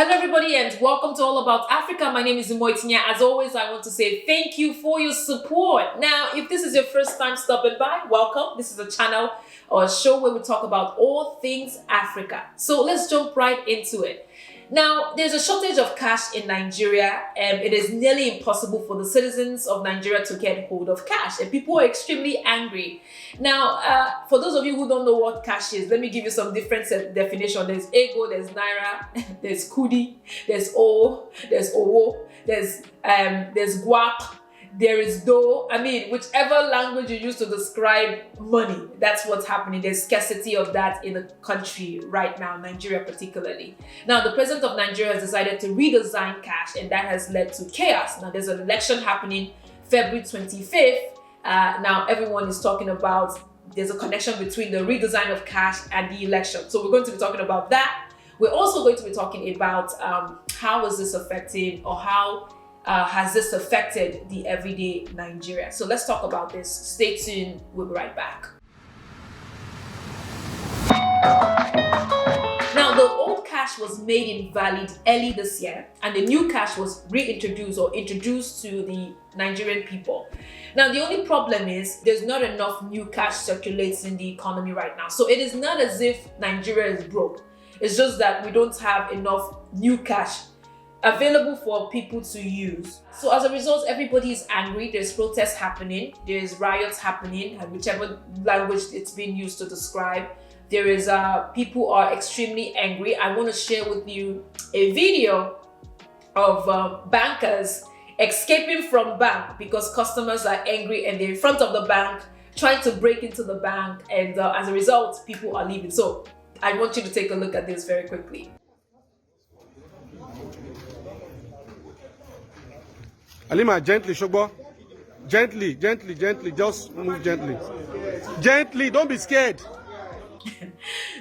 Hello everybody and welcome to All About Africa. My name is Moitinya. As always, I want to say thank you for your support. Now, if this is your first time stopping by, welcome. This is a channel or a show where we talk about all things Africa. So let's jump right into it. Now, there's a shortage of cash in Nigeria and it is nearly impossible for the citizens of Nigeria to get hold of cash, and people are extremely angry. Now, for those of you who don't know what cash is, let me give you some different definition. There's Ego, there's Naira, there's Kudi, there's O, there's Owo, there's Guap, there is Do. I mean, whichever language you use to describe money, that's what's happening. There's scarcity of that in the country right now, Nigeria particularly. Now, the president of Nigeria has decided to redesign cash, and that has led to chaos. Now, there's an election happening February 25th. Now, everyone is talking about there's a connection between the redesign of cash and the election. So we're going to be talking about that. We're also going to be talking about how is this affecting, or how has this affected the everyday Nigeria. So let's talk about this. Stay tuned. We'll be right back. Now, the old cash was made invalid early this year, and the new cash was reintroduced or introduced to the Nigerian people. Now, the only problem is there's not enough new cash circulating in the economy right now. So it is not as if Nigeria is broke. It's just that we don't have enough new cash available for people to use. So as a result, everybody is angry. There's protests happening, there's riots happening, and whichever language it's being used to describe, there is people are extremely angry. I want to share with you a video of bankers escaping from bank because customers are angry and they're in front of the bank trying to break into the bank, and as a result, people are leaving. So I want you to take a look at this very quickly. Alima, gently, Shogbo. Gently, just move gently. Gently, don't be scared.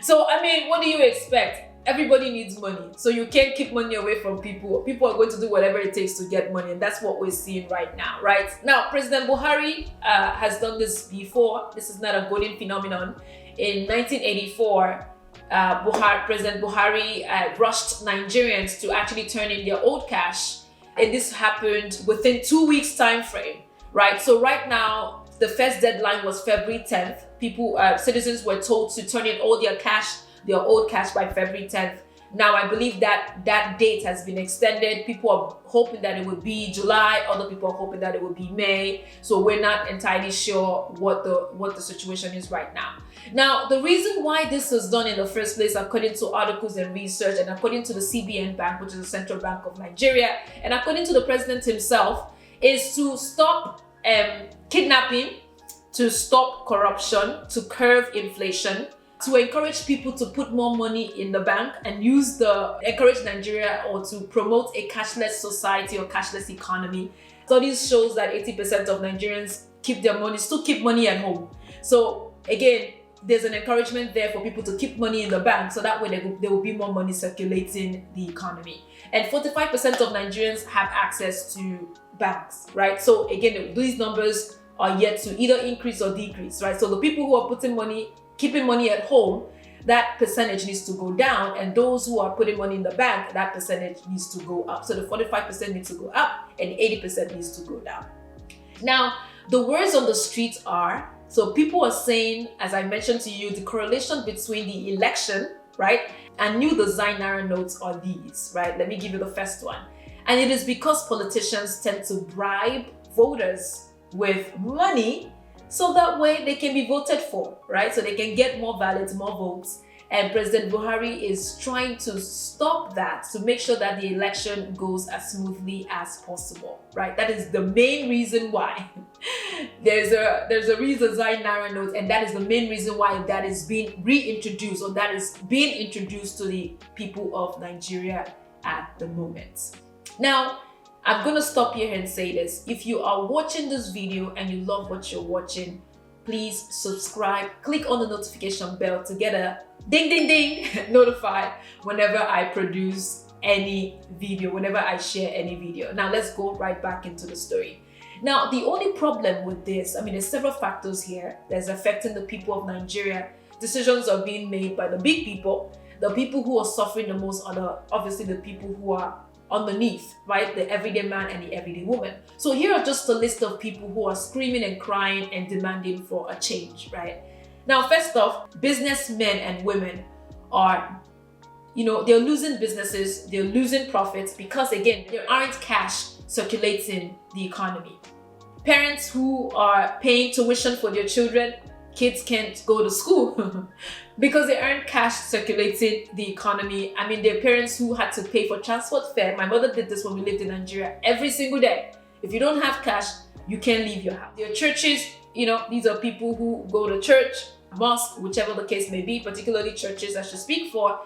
So, I mean, what do you expect? Everybody needs money. So you can't keep money away from people. People are going to do whatever it takes to get money. And that's what we're seeing right now, right? Now, President Buhari has done this before. This is not a golden phenomenon. In 1984, President Buhari rushed Nigerians to actually turn in their old cash. And this happened within 2 weeks time frame, right? So right now, the first deadline was February 10th. Citizens were told to turn in all their cash, their old cash, by February 10th. Now, I believe that date has been extended. People are hoping that it would be July. Other people are hoping that it would be May. So we're not entirely sure what the situation is right now. Now, the reason why this was done in the first place, according to articles and research, and according to the CBN Bank, which is the Central Bank of Nigeria, and according to the president himself, is to stop kidnapping, to stop corruption, to curb inflation, to encourage people to put more money in the bank and encourage Nigeria, or to promote a cashless society or cashless economy. Studies shows that 80% of Nigerians still keep money at home. So again, there's an encouragement there for people to keep money in the bank, so that way there will be more money circulating the economy. And 45% of Nigerians have access to banks, right? So again, these numbers are yet to either increase or decrease, right? So the people who are keeping money at home, that percentage needs to go down, and those who are putting money in the bank, that percentage needs to go up. So the 45% needs to go up and 80% needs to go down. Now, the words on the streets are, so people are saying, as I mentioned to you, the correlation between the election, right, and new design Naira notes are these, right? Let me give you the first one. And it is because politicians tend to bribe voters with money, so that way they can be voted for, right? So they can get more ballots, more votes. And President Buhari is trying to stop that, to make sure that the election goes as smoothly as possible, right? That is the main reason why there's a redesigned Naira note, and that is the main reason why that is being reintroduced, or that is being introduced to the people of Nigeria at the moment. Now, I'm going to stop here and say this. If you are watching this video and you love what you're watching, please subscribe, click on the notification bell to get a ding, ding, ding notified whenever I produce any video, whenever I share any video. Now, let's go right back into the story. Now, the only problem with this, I mean, there's several factors here that's affecting the people of Nigeria. Decisions are being made by the big people. the people who are suffering the most are obviously the people who are underneath, right? The everyday man and the everyday woman. So here are just a list of people who are screaming and crying and demanding for a change, right? Now, first off, businessmen and women are, they're losing businesses, they're losing profits because, again, there aren't cash circulating the economy. Parents who are paying tuition for their children, kids can't go to school because there aren't cash circulating the economy. I mean, there are parents who had to pay for transport fare. My mother did this when we lived in Nigeria every single day. If you don't have cash, you can't leave your house. There are churches, these are people who go to church, mosque, whichever the case may be, particularly churches I should speak for.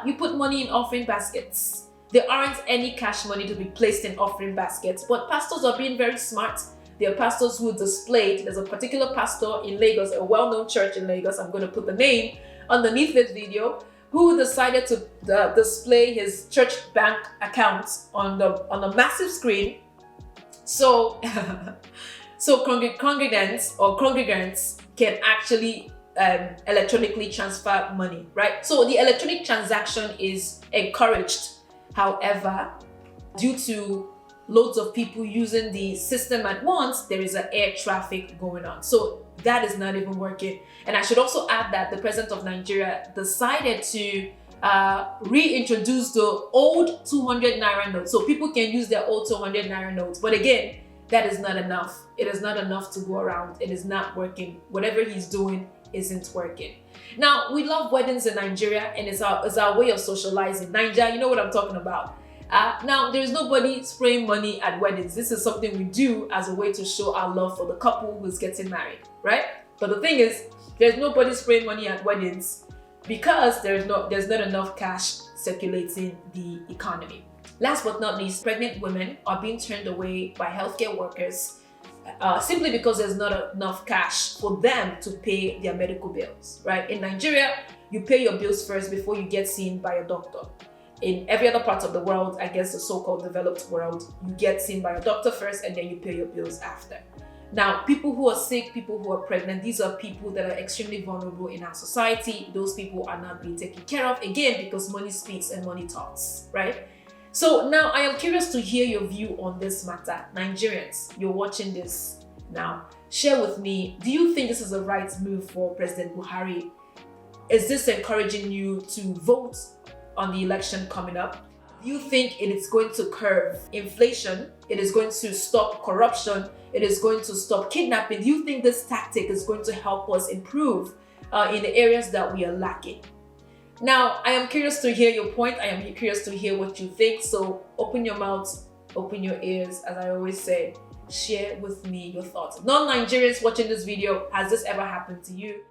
You put money in offering baskets. There aren't any cash money to be placed in offering baskets, but pastors are being very smart. There are pastors who displayed, there's a particular pastor in Lagos, a well-known church in Lagos, I'm going to put the name underneath this video, who decided to display his church bank account on a massive screen. So, congregants can actually electronically transfer money, right? So the electronic transaction is encouraged. However, due to loads of people using the system at once, there is an air traffic going on. So that is not even working. And I should also add that the president of Nigeria decided to reintroduce the old 200 Naira notes. So people can use their old 200 Naira notes. But again, that is not enough. It is not enough to go around. It is not working. Whatever he's doing isn't working. Now, we love weddings in Nigeria, and it's our way of socializing. Nigeria, you know what I'm talking about. Now, there's nobody spraying money at weddings. This is something we do as a way to show our love for the couple who's getting married, right? But the thing is, there's nobody spraying money at weddings because there's not enough cash circulating the economy. Last but not least, pregnant women are being turned away by healthcare workers simply because there's not enough cash for them to pay their medical bills, right? In Nigeria, you pay your bills first before you get seen by a doctor. In every other part of the world, I guess the so-called developed world, you get seen by a doctor first and then you pay your bills after. Now, people who are sick, people who are pregnant, these are people that are extremely vulnerable in our society. Those people are not being taken care of, again, because money speaks and money talks, right? So now I am curious to hear your view on this matter. Nigerians, you're watching this now. Share with me, do you think this is the right move for President Buhari? Is this encouraging you to vote on the election coming up? Do you think it is going to curb inflation? It is going to stop corruption? It is going to stop kidnapping? Do you think this tactic is going to help us improve in the areas that we are lacking? Now, I am curious to hear your point. I am curious to hear what you think. So open your mouth, open your ears, as I always say. Share with me your thoughts. Non-Nigerians watching this video, has this ever happened to you?